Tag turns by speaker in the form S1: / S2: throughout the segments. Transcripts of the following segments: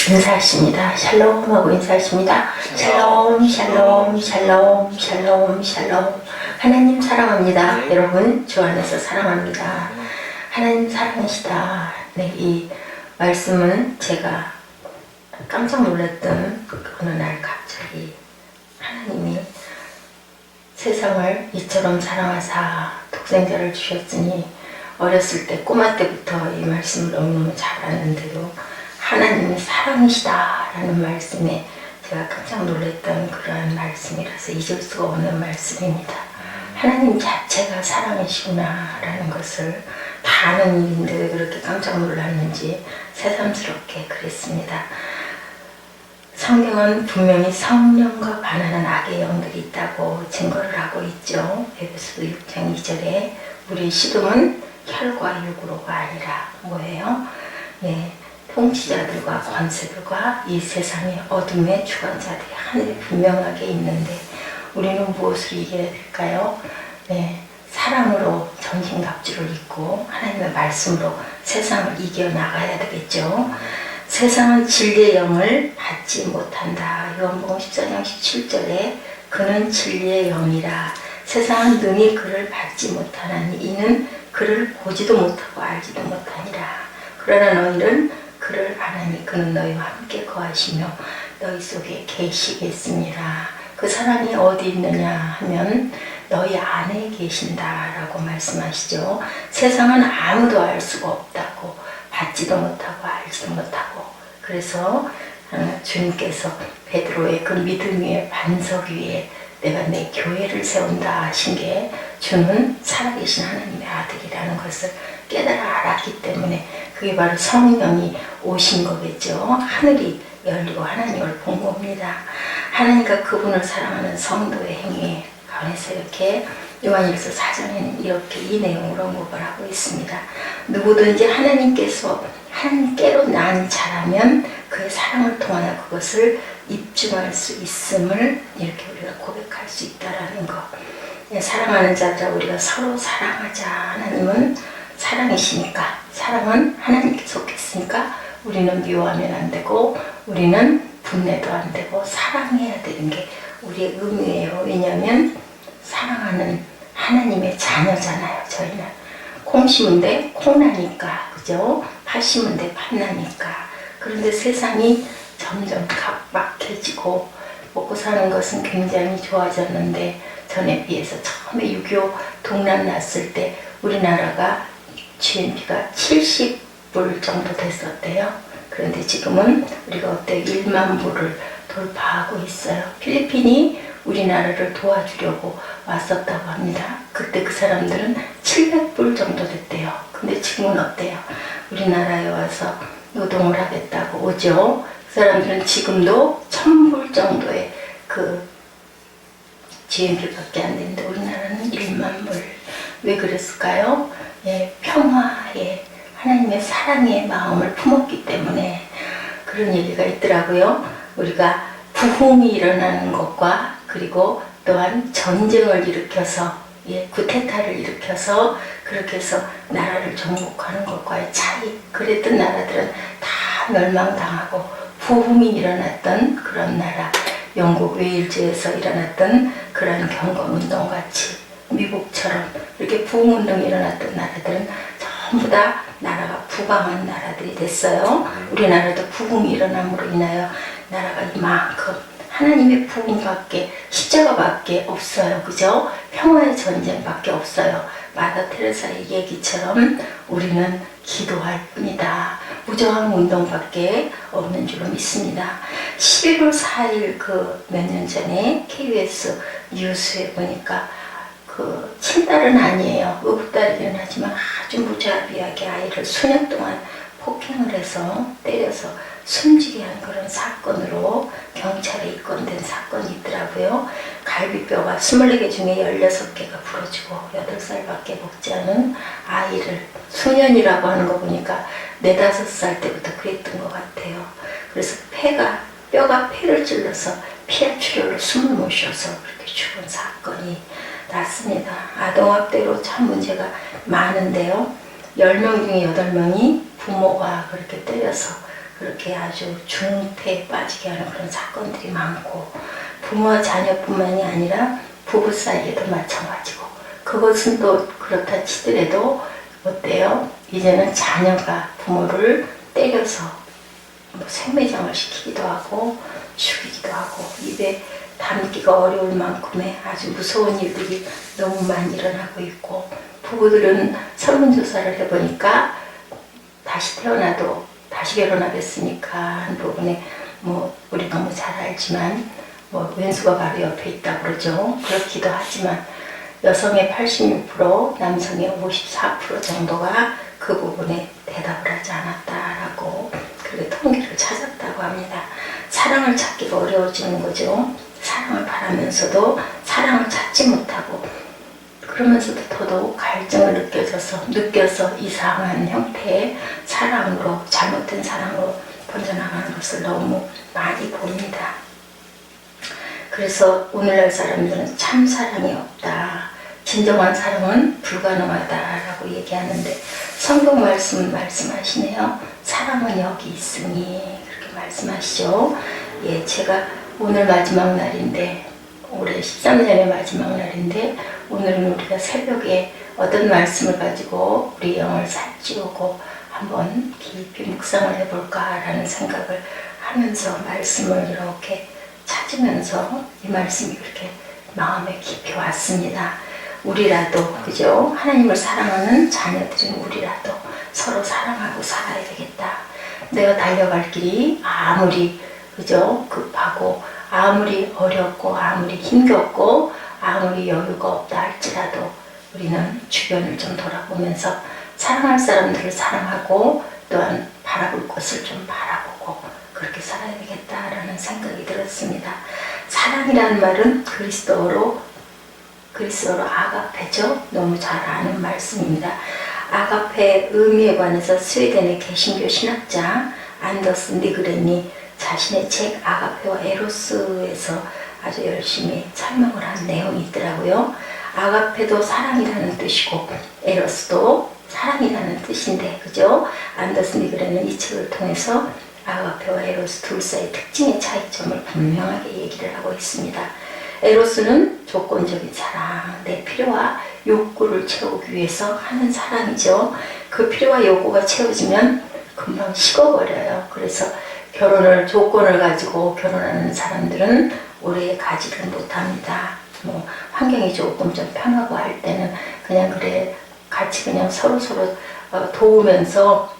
S1: 인사하십니다. 샬롬하고 인사하십니다. 샬롬, 샬롬, 샬롬, 샬롬, 샬롬. 하나님 사랑합니다. 여러분 주 안에서 사랑합니다. 하나님 사랑이시다. 네, 이 말씀은 제가 깜짝 놀랐던 어느 날 갑자기 하나님이 세상을 이처럼 사랑하사 독생자를 주셨으니, 어렸을 때 꼬마 때부터 이 말씀을 너무너무 잘 아는데도 하나님이 사랑이시다 라는 말씀에 제가 깜짝 놀랐던 그러한 말씀이라서 잊을 수가 없는 말씀입니다. 하나님 자체가 사랑이시구나 라는 것을 다 아는 일인데 왜 그렇게 깜짝 놀랐는지 새삼스럽게 그랬습니다. 성경은 분명히 성령과 반하는 악의 영들이 있다고 증거를 하고 있죠. 에베소서 6장 2절에 우리의 시름은 혈과 육으로가 아니라 뭐예요? 네, 통치자들과 권세들과 이 세상의 어둠의 주관자들이 하늘에 분명하게 있는데 우리는 무엇을 이겨야 될까요? 네, 사랑으로 전신갑주를 입고 하나님의 말씀으로 세상을 이겨나가야 되겠죠. 세상은 진리의 영을 받지 못한다. 요한복음 14장 17절에 그는 진리의 영이라 세상은 능히 그를 받지 못하나니 이는 그를 보지도 못하고 알지도 못하니라. 그러나 너희는 그를 아나니 그는 너희와 함께 거하시며 너희 속에 계시겠습니다. 그 사람이 어디 있느냐 하면 너희 안에 계신다라고 말씀하시죠. 세상은 아무도 알 수가 없다고, 받지도 못하고 알지도 못하고. 그래서 주님께서 베드로의 그 믿음 위에 반석 위에 내가 내 교회를 세운다 하신 게 주는 살아계신 하나님의 아들이라는 것을 깨달아 알았기 때문에 그게 바로 성령이 오신 거겠죠. 하늘이 열리고 하나님을 본 겁니다. 하나님과 그분을 사랑하는 성도의 행위에 관해서 이렇게 요한일서 4장에는 이렇게 이 내용으로 언급을 하고 있습니다. 누구든지 하나님께로 난 자라면 그의 사랑을 통하여 그것을 입증할 수 있음을 이렇게 우리가 고백할 수 있다라는 것. 사랑하는 자들아 우리가 서로 사랑하자. 하나님은 사랑이시니까, 사랑은 하나님께 속했으니까 우리는 미워하면 안 되고 우리는 분내도 안 되고 사랑해야 되는 게 우리의 의무예요. 왜냐하면 사랑하는 하나님의 자녀잖아요. 저희는 콩 심은데 콩 나니까, 그죠? 팥 심은데 팥 나니까. 그런데 세상이 점점 각박해지고 먹고 사는 것은 굉장히 좋아졌는데 전에 비해서 처음에 6.25 동란 났을 때 우리나라가 GNP가 70불 정도 됐었대요. 그런데 지금은 우리가 어때요? 1만 불을 돌파하고 있어요. 필리핀이 우리나라를 도와주려고 왔었다고 합니다. 그때 그 사람들은 700불 정도 됐대요. 근데 지금은 어때요? 우리나라에 와서 노동을 하겠다고 오죠. 그 사람들은 지금도 1000불 정도의 그 GNP밖에 안 되는데 우리나라는 1만 불. 왜 그랬을까요? 예, 평화에 하나님의 사랑의 마음을 품었기 때문에 그런 얘기가 있더라고요. 우리가 부흥이 일어나는 것과 그리고 또한 전쟁을 일으켜서, 예, 쿠데타를 일으켜서 그렇게 해서 나라를 정복하는 것과의 차이. 그랬던 나라들은 다 멸망당하고 부흥이 일어났던 그런 나라, 영국 웨일즈에서 일어났던 그런 경건운동같이 미국처럼 이렇게 부흥운동이 일어났던 나라들은 전부 다 나라가 부강한 나라들이 됐어요. 우리나라도 부흥이 일어남으로 인하여 나라가 이만큼 하나님의 부흥밖에, 십자가밖에 없어요. 그죠? 평화의 전쟁밖에 없어요. 마더 테레사의 얘기처럼 우리는 기도할 뿐이다. 무저항 운동밖에 없는 줄로 믿습니다. 11월 4일 그 몇 년 전에 KBS 뉴스에 보니까 그 친딸은 아니에요. 의붓딸이긴 하지만 아주 무자비하게 아이를 수년 동안 폭행을 해서 때려서 숨지게 한 그런 사건으로 경찰에 입건된 사건이 있더라고요. 갈비뼈가 24개 중에 16개가 부러지고 8살밖에 먹지 않은 아이를, 소년이라고 하는 거 보니까 4, 5살 때부터 그랬던 것 같아요. 그래서 뼈가 폐를 찔러서 피하 출혈로 숨을 못 쉬어서 그렇게 죽은 사건이 났습니다. 아동학대로 참 문제가 많은데요. 10명 중에 8명이 부모가 그렇게 때려서 그렇게 아주 중태에 빠지게 하는 그런 사건들이 많고, 부모와 자녀뿐만이 아니라 부부 사이에도 마찬가지고, 그것은 또 그렇다 치더라도 어때요? 이제는 자녀가 부모를 때려서 뭐 생매장을 시키기도 하고 죽이기도 하고 입에 담기가 어려울 만큼의 아주 무서운 일들이 너무 많이 일어나고 있고, 부부들은 설문조사를 해보니까 다시 태어나도 다시 결혼하겠으니까 한 부분에 뭐 우리 너무 잘 알지만 뭐 왼수가 바로 옆에 있다고 그러죠. 그렇기도 하지만 여성의 86%, 남성의 54% 정도가 그 부분에 대답을 하지 않았다라고 그렇게 통계를 찾았다고 합니다. 사랑을 찾기가 어려워지는 거죠. 사랑을 바라면서도 사랑을 찾지 못하고, 그러면서도 더더욱 갈증을 느껴서 이상한 형태의 사랑으로, 잘못된 사랑으로 번져나가는 것을 너무 많이 봅니다. 그래서 오늘날 사람들은 참 사랑이 없다, 진정한 사랑은 불가능하다라고 얘기하는데, 성경 말씀하시네요. 사랑은 여기 있으니, 그렇게 말씀하시죠. 예, 제가 오늘 마지막 날인데, 올해 13년의 마지막 날인데, 오늘은 우리가 새벽에 어떤 말씀을 가지고 우리 영을 살찌우고 한번 깊이 묵상을 해볼까라는 생각을 하면서 말씀을 이렇게 찾으면서 이 말씀이 그렇게 마음에 깊이 왔습니다. 우리라도, 그죠? 하나님을 사랑하는 자녀들인 우리라도 서로 사랑하고 살아야 되겠다. 내가 달려갈 길이 아무리, 그죠? 급하고 아무리 어렵고 아무리 힘겹고 아무리 여유가 없다 할지라도 우리는 주변을 좀 돌아보면서 사랑할 사람들을 사랑하고 또한 바라볼 것을 좀 바라보고 그렇게 살아야 되겠다라는 생각이 들었습니다. 사랑이라는 말은 그리스도어로 아가페죠. 너무 잘 아는 말씀입니다. 아가페의 의미에 관해서 스웨덴의 개신교 신학자 안더스 니그렌이 자신의 책 아가페와 에로스에서 아주 열심히 설명을 한 내용이 있더라고요. 아가페도 사랑이라는 뜻이고 에로스도 사랑이라는 뜻인데, 그죠? 안더스 니그렌은 이 책을 통해서 아가페와 에로스 둘 사이의 특징의 차이점을 분명하게 얘기를 하고 있습니다. 에로스는 조건적인 사랑, 내 필요와 욕구를 채우기 위해서 하는 사랑이죠. 그 필요와 욕구가 채워지면 금방 식어버려요. 그래서 조건을 가지고 결혼하는 사람들은 오래 가지를 못합니다. 뭐 환경이 조금 좀 편하고 할 때는 그냥 그래 같이 그냥 서로 도우면서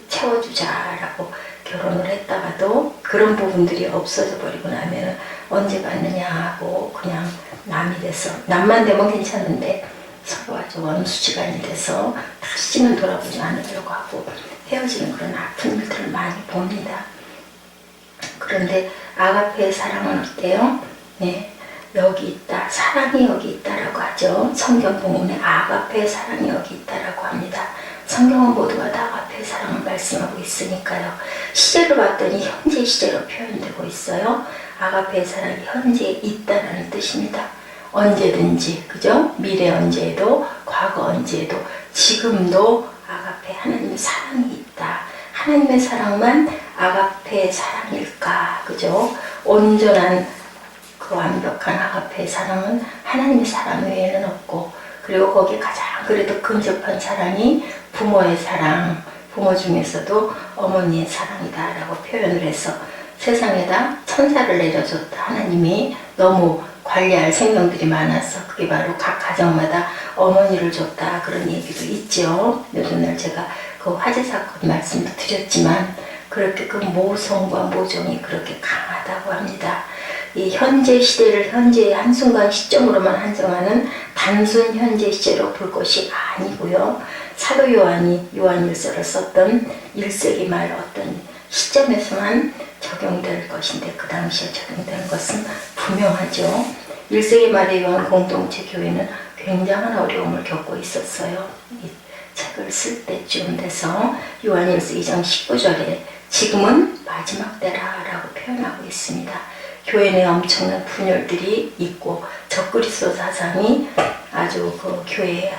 S1: 채워주자라고 결혼을 했다가도 그런 부분들이 없어져 버리고 나면은 언제 받느냐 하고 그냥 남이 돼서, 남만 되면 괜찮은데 서로 아주 원수지간이 돼서 다시는 돌아보지 않으려고 하고 헤어지는 그런 아픈 일들을 많이 봅니다. 그런데 아가페의 사랑은 어때요? 네, 여기 있다, 사랑이 여기 있다라고 하죠. 성경 본문에 아가페의 사랑이 여기 있다라고 합니다. 성경은 모두가 다 아가페의 사랑을 말씀하고 있으니까요. 시제로 봤더니 현재 시제로 표현되고 있어요. 아가페의 사랑이 현재에 있다는 뜻입니다. 언제든지, 그죠? 미래 언제에도, 과거 언제에도, 지금도 아가페 하나님의 사랑이 있다. 하나님의 사랑만 아가페의 사랑일까, 그죠? 온전한 그 완벽한 아가페의 사랑은 하나님의 사랑 외에는 없고, 그리고 거기에 가장 그래도 근접한 사랑이 부모의 사랑, 부모 중에서도 어머니의 사랑이다라고 표현을 해서 세상에다 천사를 내려줬다. 하나님이 너무 관리할 생명들이 많아서 그게 바로 각 가정마다 어머니를 줬다, 그런 얘기도 있죠. 요즘날 제가 그 화재 사건 말씀도 드렸지만 그렇게 그 모성과 모종이 그렇게 강하다고 합니다. 이 현재 시대를 현재의 한순간 시점으로만 한정하는 단순 현재 시제로 볼 것이 아니고요. 사도 요한이 요한일서를 썼던 1세기 말 어떤 시점에서만 적용될 것인데 그 당시에 적용되는 것은 분명하죠. 1세기 말의 요한 공동체 교회는 굉장한 어려움을 겪고 있었어요. 이 책을 쓸 때쯤 돼서 요한일서 2장 19절에 지금은 마지막 때라라고 표현하고 있습니다. 교회 내 엄청난 분열들이 있고 적그리스도 사상이 아주 그 교회에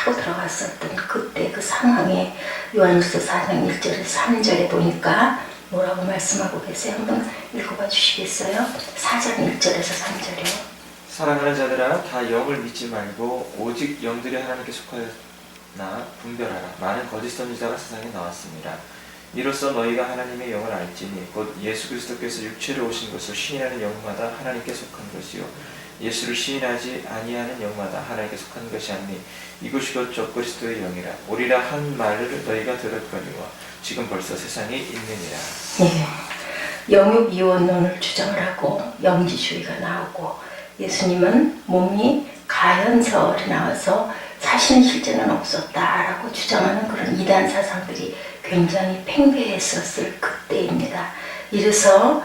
S1: 타고 들어갔었던 그때 그 상황에 요한일서 4장 1절에서 3절에 보니까 뭐라고 말씀하고 계세요? 한번 읽어봐 주시겠어요? 4장 1절에서 3절이요.
S2: 사랑하는 자들아 다 영을 믿지 말고 오직 영들이 하나님께 속하였나 분별하라. 많은 거짓 선지자가 세상에 나왔습니다. 이로써 너희가 하나님의 영을 알지니 곧 예수 그리스도께서 육체로 오신 것을 시인하는 영마다 하나님께 속한 것이요 예수를 시인하지 아니하는 영마다 하나님께 속한 것이 아니니 이것이 곧 적그리스도의 영이라. 오리라 한 말을 너희가 들었거니와 지금 벌써 세상에 있느니라.
S1: 네, 영육 이원론을 주장을 하고 영지주의가 나오고 예수님은 몸이 가현설이 나와서 사실은 실제는 없었다라고 주장하는 그런 이단 사상들이 굉장히 팽배했었을 그때입니다. 이래서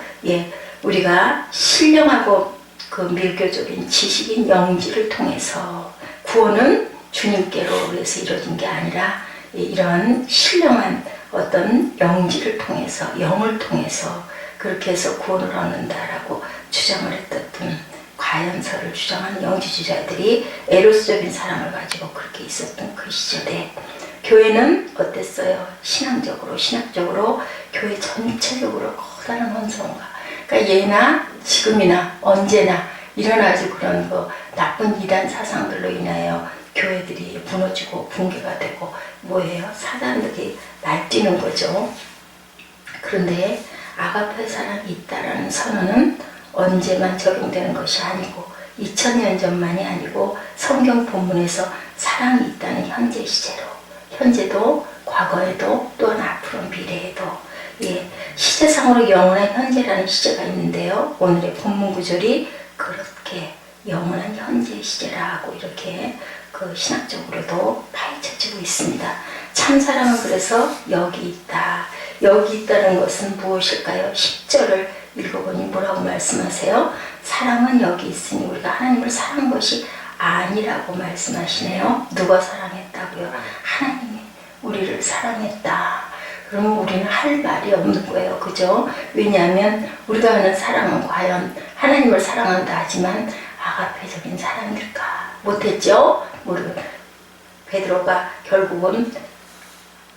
S1: 우리가 신령하고 그 밀교적인 지식인 영지를 통해서 구원은 주님께로 해서 이루어진 게 아니라 이런 신령한 어떤 영지를 통해서 영을 통해서 그렇게 해서 구원을 얻는다라고 주장을 했던 과연설을 주장하는 영지주의자들이 에로스적인 사랑을 가지고 그렇게 있었던 그 시절에 교회는 어땠어요? 신학적으로 교회 전체적으로 커다란 혼성과 그러니까 예나 지금이나 언제나 일어나지 그런 그 나쁜 이단 사상들로 인하여 교회들이 무너지고 붕괴가 되고 뭐예요? 사단들이 날뛰는 거죠. 그런데 아가페 사랑이 있다라는 선언은 언제만 적용되는 것이 아니고 2000년 전만이 아니고 성경 본문에서 사랑이 있다는 현재 시제로 현재도 과거에도 또한 앞으로 미래에도 시제상으로 영원한 현재라는 시제가 있는데요. 오늘의 본문 구절이 그렇게 영원한 현재 시제라고 이렇게 그 신학적으로도 파헤쳐지고 있습니다. 참사랑은 그래서 여기 있다. 여기 있다는 것은 무엇일까요? 10절을 읽어보니 뭐라고 말씀하세요? 사랑은 여기 있으니 우리가 하나님을 사랑한 것이 아니라고 말씀하시네요. 누가 사랑했다고요? 하나님이 우리를 사랑했다. 그러면 우리는 할 말이 없는 거예요. 그죠? 왜냐하면 우리가 하는 사랑은 과연 하나님을 사랑한다 하지만 아가페적인 사랑일까? 못했죠? 베드로가 결국은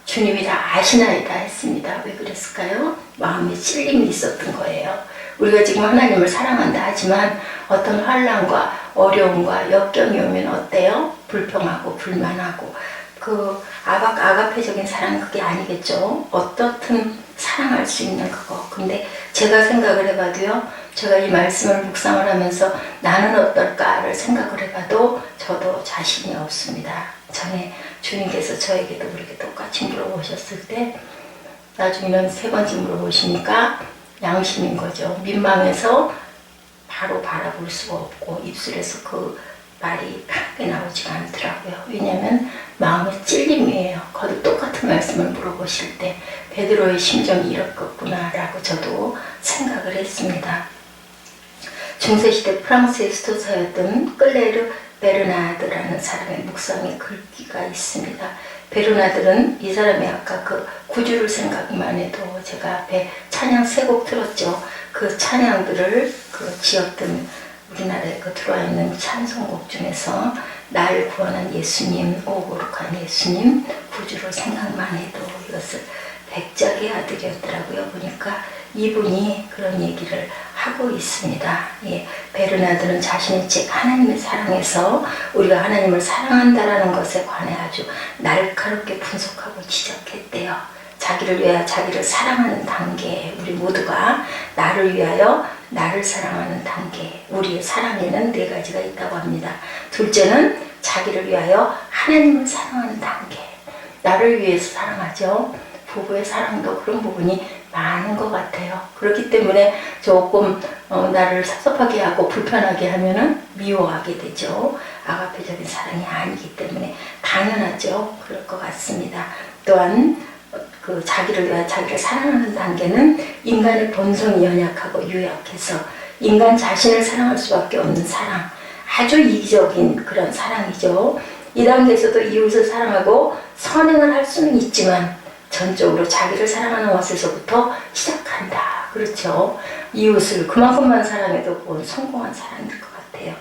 S1: 주님이 다 아시나이다 했습니다. 왜 그랬을까요? 마음에 찔림이 있었던 거예요. 우리가 지금 하나님을 사랑한다 하지만 어떤 환난과 어려움과 역경이 오면 어때요? 불평하고 불만하고 그 아가페적인 사랑은 그게 아니겠죠. 어떻든 사랑할 수 있는 그거. 근데 제가 생각을 해봐도요. 제가 이 말씀을 묵상을 하면서 나는 어떨까를 생각을 해봐도 저도 자신이 없습니다. 전에 주님께서 저에게도 그렇게 똑같이 물어보셨을 때 나중에는 세 번째 물어보시니까 양심인 거죠. 민망해서 바로 바라볼 수가 없고 입술에서 그 말이 편하게 나오지가 않더라고요. 왜냐하면 마음의 찔림이에요. 거듭 똑같은 말씀을 물어보실 때 베드로의 심정이 이렇겠구나 라고 저도 생각을 했습니다. 중세시대 프랑스의 수도사였던 클레르 베르나드라는 사람의 묵상의 글귀가 있습니다. 베르나드는 이 사람이 아까 그 구주를 생각만 해도 제가 앞에 찬양 세 곡 틀었죠. 그 찬양들을 그 지었던 우리나라에 그 들어와 있는 찬송곡 중에서 날 구원한 예수님, 오 거룩한 예수님, 구주를 생각만 해도 이것을 백작의 아들이었더라고요. 보니까 이분이 그런 얘기를 하고 있습니다. 베르나드는 자신의 책 하나님의 사랑에서 우리가 하나님을 사랑한다라는 것에 관해 아주 날카롭게 분석하고 지적했대요. 자기를 위하여 자기를 사랑하는 단계, 우리 모두가 나를 위하여 나를 사랑하는 단계, 우리의 사랑에는 네 가지가 있다고 합니다. 둘째는 자기를 위하여 하나님을 사랑하는 단계, 나를 위해서 사랑하죠. 부부의 사랑도 그런 부분이 많은 것 같아요. 그렇기 때문에 조금 나를 섭섭하게 하고 불편하게 하면은 미워하게 되죠. 아가페적인 사랑이 아니기 때문에 당연하죠. 그럴 것 같습니다. 또한 그 자기를 위하여 자기를 사랑하는 단계는 인간의 본성이 연약하고 유약해서 인간 자신을 사랑할 수밖에 없는 사랑, 아주 이기적인 그런 사랑이죠. 이 단계에서도 이웃을 사랑하고 선행을 할 수는 있지만 전적으로 자기를 사랑하는 것에서부터 시작한다. 그렇죠. 이웃을 그만큼만 사랑해도 그건 성공한 사랑일 것 같아요.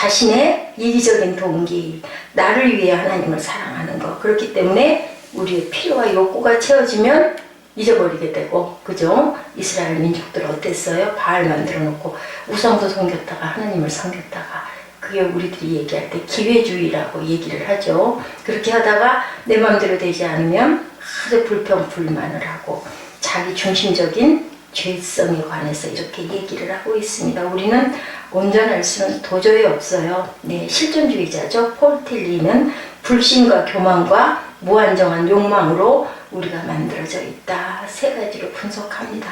S1: 자신의 이기적인 동기, 나를 위해 하나님을 사랑하는 것. 그렇기 때문에 우리의 필요와 욕구가 채워지면 잊어버리게 되고, 그죠? 이스라엘 민족들 어땠어요? 바알 만들어 놓고 우상도 섬겼다가 하나님을 섬겼다가, 그게 우리들이 얘기할 때 기회주의라고 얘기를 하죠. 그렇게 하다가 내 마음대로 되지 않으면 아주 불평불만을 하고 자기 중심적인 죄성에 관해서 이렇게 얘기를 하고 있습니다. 우리는 온전할 수는 도저히 없어요. 네, 실존주의자죠. 폴 틸리는 불신과 교만과 무한정한 욕망으로 우리가 만들어져 있다. 세 가지로 분석합니다.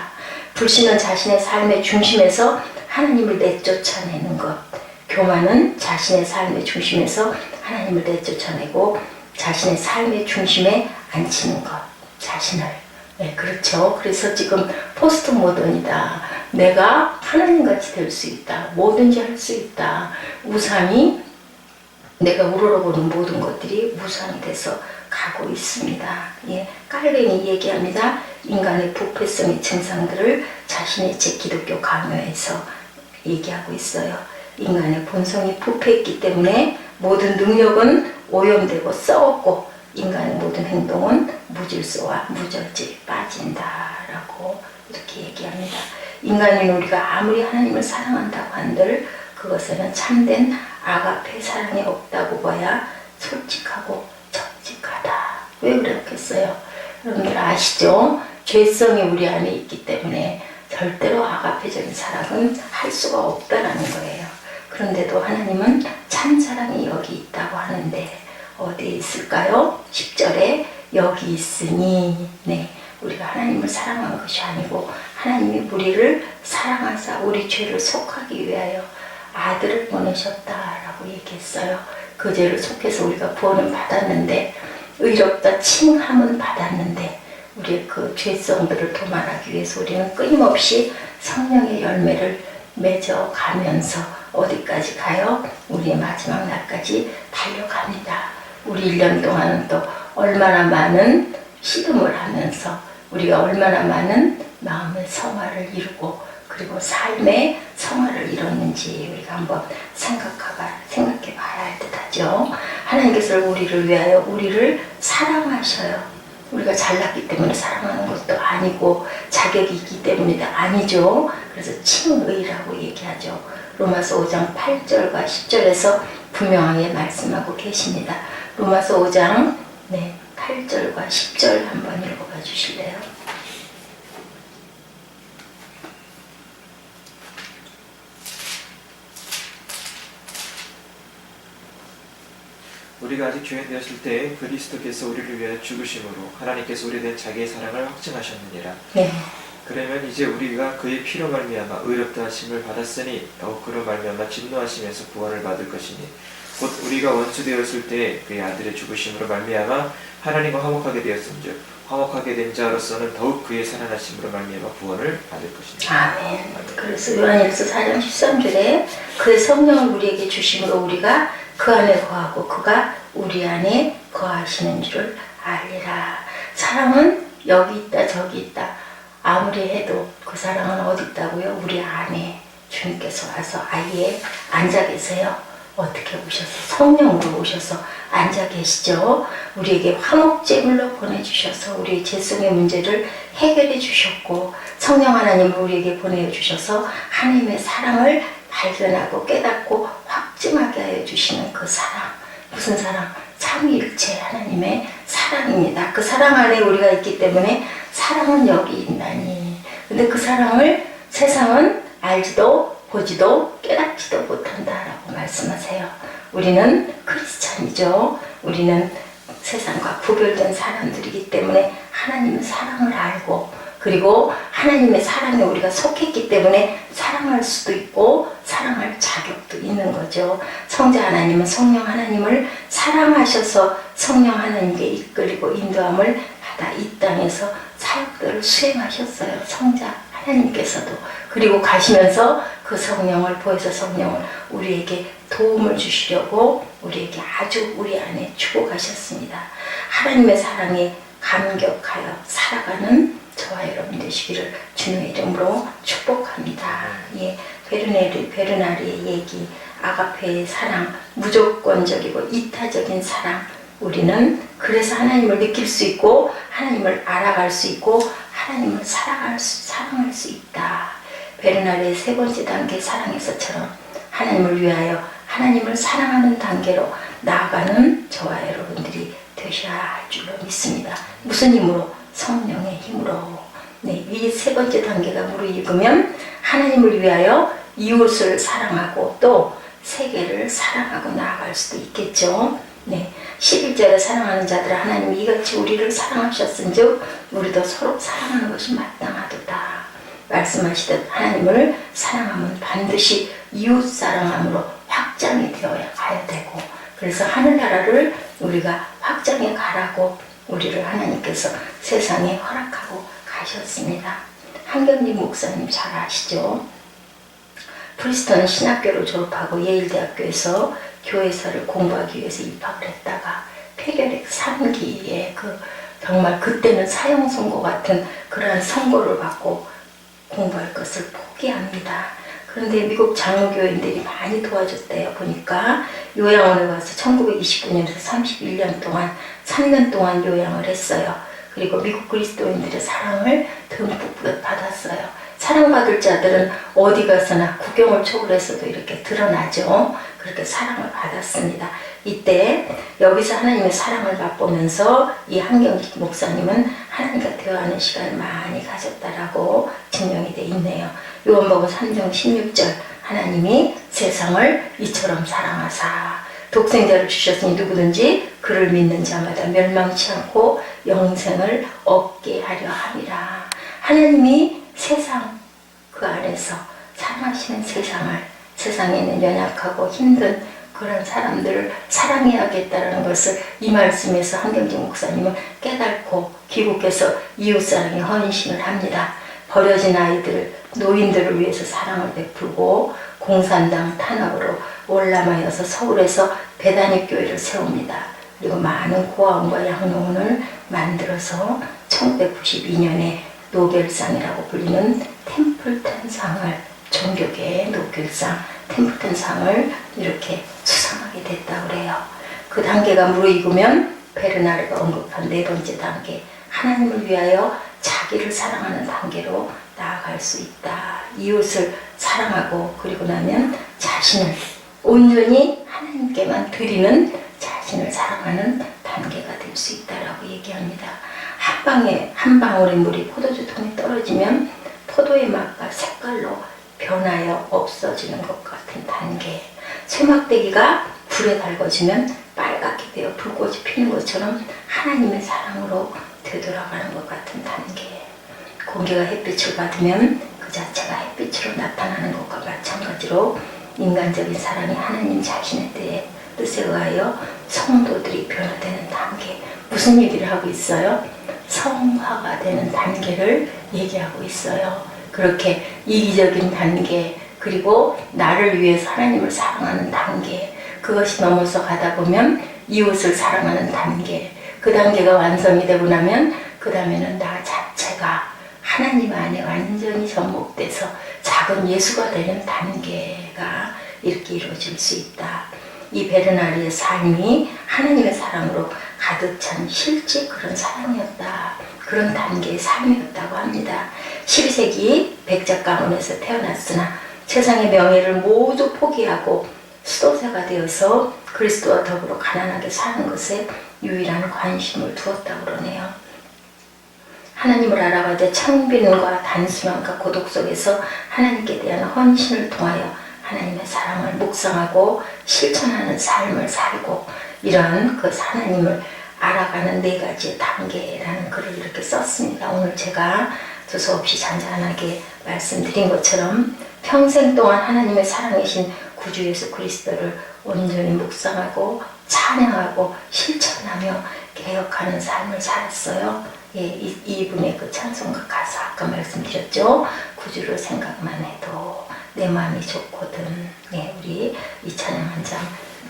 S1: 불신은 자신의 삶의 중심에서 하나님을 내쫓아내는 것. 교만은 자신의 삶의 중심에서 하나님을 내쫓아내고 자신의 삶의 중심에 앉히는 것. 자신을. 네, 그렇죠. 그래서 지금 포스트 모던이다. 내가 하나님같이 될 수 있다. 뭐든지 할 수 있다. 우상이, 내가 우러러보는 모든 것들이 우상이 돼서 가고 있습니다. 예, 깔뱅이 얘기합니다. 인간의 부패성의 증상들을 자신의 제 기독교 강요에서 얘기하고 있어요. 인간의 본성이 부패했기 때문에 모든 능력은 오염되고 썩었고 인간의 모든 행동은 무질서와 무절제에 빠진다라고 이렇게 얘기합니다. 인간인 우리가 아무리 하나님을 사랑한다고 한들 그것에는 참된 아가페 사랑이 없다고 봐야 솔직하고 정직하다. 왜 그렇겠어요? 여러분들 아시죠? 죄성이 우리 안에 있기 때문에 절대로 아가페적인 사랑은 할 수가 없다라는 거예요. 그런데도 하나님은 참사랑이 여기 있다고 하는데 어디에 있을까요? 10절에 여기 있으니, 네, 우리가 하나님을 사랑한 것이 아니고 하나님이 우리를 사랑하사 우리 죄를 속하기 위하여 아들을 보내셨다라고 얘기했어요. 그 죄를 속해서 우리가 구원을 받았는데, 의롭다 칭함은 받았는데 우리의 그 죄성들을 도말하기 위해서 우리는 끊임없이 성령의 열매를 맺어가면서 어디까지 가요? 우리의 마지막 날까지 달려갑니다. 우리 1년 동안은 또 얼마나 많은 시름을 하면서 우리가 얼마나 많은 마음의 성화를 이루고 그리고 삶의 성화를 이뤘는지 우리가 한번 생각해 봐야 할 듯하죠. 하나님께서 우리를 위하여 우리를 사랑하셔요. 우리가 잘났기 때문에 사랑하는 것도 아니고 자격이 있기 때문에도 아니죠. 그래서 칭의라고 얘기하죠. 로마서 5장 8절과 10절에서 분명하게 말씀하고 계십니다. 로마서 5장 8절과 10절 한번 읽어봐 주실래요?
S2: 우리가 아직 죄인 되었을 때 그리스도께서 우리를 위하여 죽으심으로 하나님께서 우리에 대한 자기의 사랑을 확증하셨느니라.
S1: 네.
S2: 그러면 이제 우리가 그의 피로 말미암아 의롭다 하심을 받았으니 그로 말미암아 진노하심에서 구원을 받을 것이니 곧 우리가 원수 되었을 때 그의 아들의 죽으심으로 말미암아 하나님과 화목하게 되었은즉 화목하게 된 자로서는 더욱 그의 살아나심으로 말미암아 구원을 받을 것이니라.
S1: 아멘. 그래서 요한일서 4장 13절에 그의 성령을 우리에게 주심으로 우리가 그 안에 거하고 그가 우리 안에 거하시는 줄을 알리라. 사랑은 여기 있다 저기 있다 아무리 해도 그 사랑은 어디 있다고요? 우리 안에 주님께서 와서 아예 앉아 계세요. 어떻게 오셔서? 성령으로 오셔서 앉아 계시죠. 우리에게 화목제물로 보내주셔서 우리의 죄성의 문제를 해결해 주셨고 성령 하나님을 우리에게 보내주셔서 하나님의 사랑을 발견하고 깨닫고 확증하게 하여 주시는 그 사랑. 무슨 사랑? 삼위일체 하나님의 사랑입니다. 그 사랑 안에 우리가 있기 때문에 사랑은 여기 있나니. 근데 그 사랑을 세상은 알지도 보지도 깨닫지도 못한다라고 말씀하세요. 우리는 크리스찬이죠. 우리는 세상과 구별된 사람들이기 때문에 하나님의 사랑을 알고 그리고 하나님의 사랑에 우리가 속했기 때문에 사랑할 수도 있고 사랑할 자격도 있는 거죠. 성자 하나님은 성령 하나님을 사랑하셔서 성령 하나님께 이끌리고 인도함을 받아 이 땅에서 사역들을 수행하셨어요. 성자 하나님께서도. 그리고 가시면서 그 성령을 보혜사 성령을 우리에게 도움을 주시려고 우리에게 아주 우리 안에 주고 가셨습니다. 하나님의 사랑에 감격하여 살아가는 저와 여러분 되시기를 주님의 이름으로 축복합니다. 예, 베르나리의 얘기 아가페의 사랑, 무조건적이고 이타적인 사랑. 우리는 그래서 하나님을 느낄 수 있고 하나님을 알아갈 수 있고 하나님을 사랑할 수 있다. 베르나르의 세 번째 단계 사랑에서처럼 하나님을 위하여 하나님을 사랑하는 단계로 나아가는 저와 여러분들이 되셔야 할 줄로 믿습니다. 무슨 힘으로? 성령의 힘으로. 네, 이 세 번째 단계가 무르익으면 하나님을 위하여 이웃을 사랑하고 또 세계를 사랑하고 나아갈 수도 있겠죠. 네, 11절에 사랑하는 자들아 하나님이 이같이 우리를 사랑하셨은즉 우리도 서로 사랑하는 것이 마땅하도다. 말씀하시듯 하나님을 사랑하면 반드시 이웃 사랑함으로 확장이 되어야 가야 되고, 그래서 하늘나라를 우리가 확장해 가라고 우리를 하나님께서 세상에 허락하고 가셨습니다. 한경림 목사님 잘 아시죠? 프리스턴 신학교를 졸업하고 예일대학교에서 교회사를 공부하기 위해서 입학을 했다가 폐결핵 3기에 정말 그때는 사형 선고 같은 그러한 선고를 받고 공부할 것을 포기합니다. 그런데 미국 장로교인들이 많이 도와줬대요. 보니까 요양원에 와서 1929년에서 31년 동안 3년 동안 요양을 했어요. 그리고 미국 그리스도인들의 사랑을 듬뿍 받았어요. 사랑받을 자들은 어디 가서나 구경을 초월해서도 이렇게 드러나죠. 그렇게 사랑을 받았습니다. 이때 여기서 하나님의 사랑을 맛보면서 이 한경직 목사님은 하나님과 대화하는 시간을 많이 가졌다라고 증명이 돼 있네요. 요한복음 3장 16절 하나님이 세상을 이처럼 사랑하사 독생자를 주셨으니 누구든지 그를 믿는 자마다 멸망치 않고 영생을 얻게 하려 함이라. 하나님이 세상 그 안에서 사랑하시는 세상에 있는 연약하고 힘든 그런 사람들을 사랑해야겠다는 것을 이 말씀에서 한경직 목사님은 깨닫고 귀국해서 이웃사랑에 헌신을 합니다. 버려진 아이들, 노인들을 위해서 사랑을 베풀고 공산당 탄압으로 월남하여서 서울에서 배단위 교회를 세웁니다. 그리고 많은 고아원과 양로원을 만들어서 1992년에 노벨상이라고 불리는 템플턴상을, 종교계의 노벨상 템플턴상을 이렇게 수상하게 됐다고 그래요. 그 단계가 무르익으면 베르나르가 언급한 네 번째 단계, 하나님을 위하여 자기를 사랑하는 단계로 나아갈 수 있다. 이웃을 사랑하고 그리고 나면 자신을 온전히 하나님께만 드리는 자신을 사랑하는 단계가 될 수 있다라고 얘기합니다. 한 방울의 물이 포도주통에 떨어지면 포도의 맛과 색깔로 변하여 없어지는 것 같은 단계. 쇠막대기가 불에 달궈지면 빨갛게 되어 불꽃이 피는 것처럼 하나님의 사랑으로 되돌아가는 것 같은 단계. 공기가 햇빛을 받으면 그 자체가 햇빛으로 나타나는 것과 마찬가지로 인간적인 사랑이 하나님 자신의 뜻에 의하여 성도들이 변화되는 단계. 무슨 얘기를 하고 있어요? 성화가 되는 단계를 얘기하고 있어요. 그렇게 이기적인 단계, 그리고 나를 위해서 하나님을 사랑하는 단계, 그것이 넘어서 가다 보면 이웃을 사랑하는 단계, 그 단계가 완성이 되고 나면 그 다음에는 나 자체가 하나님 안에 완전히 접목돼서 작은 예수가 되는 단계가 이렇게 이루어질 수 있다. 이 베르나르의 삶이 하나님의 사랑으로 가득 찬 실제 그런 사랑이었다. 그런 단계의 삶이었다고 합니다. 12세기 백작 가문에서 태어났으나 세상의 명예를 모두 포기하고 수도사가 되어서 그리스도와 더불어 가난하게 사는 것에 유일한 관심을 두었다고 그러네요. 하나님을 알아가되 창빈과 단순함과 고독 속에서 하나님께 대한 헌신을 통하여 하나님의 사랑을 묵상하고 실천하는 삶을 살고, 이런 그 하나님을 알아가는 네 가지 단계라는 글을 이렇게 썼습니다. 오늘 제가 두서없이 잔잔하게 말씀드린 것처럼 평생 동안 하나님의 사랑이신 구주 예수 그리스도를 온전히 묵상하고 찬양하고 실천하며 개혁하는 삶을 살았어요. 예, 이분의 그 찬송가 가사 아까 말씀드렸죠. 구주를 생각만 해도 내 마음이 좋거든. 네, 우리 이 찬양 한 장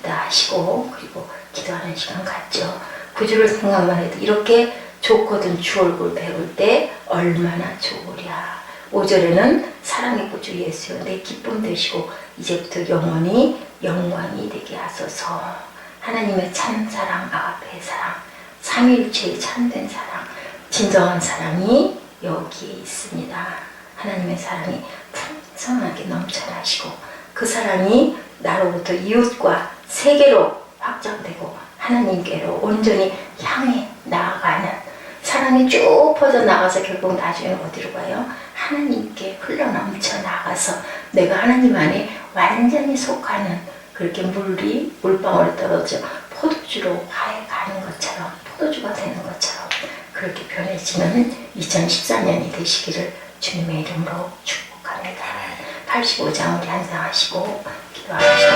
S1: 하시고 그리고 기도하는 시간 갖죠. 구주를 생각만 해도 이렇게 좋거든 주 얼굴 배울 때 얼마나 좋으랴. 5절에는 사랑의 구주 예수여 내 기쁨 되시고 이제부터 영원히 영광이 되게 하소서. 하나님의 참사랑, 아가페의 사랑, 삼위일체의 참된 사랑, 진정한 사랑이 여기에 있습니다. 하나님의 사랑이 풍성하게 넘쳐나시고 그 사랑이 나로부터 이웃과 세계로 확장되고 하나님께로 온전히 향해 나아가는 사랑이 쭉 퍼져나가서 결국 나중에 어디로 가요? 하나님께 흘러넘쳐 나가서 내가 하나님 안에 완전히 속하는 그렇게 물방울이 떨어져 포도주로 화해 가는 것처럼 포도주가 되는 것처럼 그렇게 변해지는 2014년이 되시기를 주님의 이름으로 축복합니다. 85장 우리 한상하시고 기도하시다.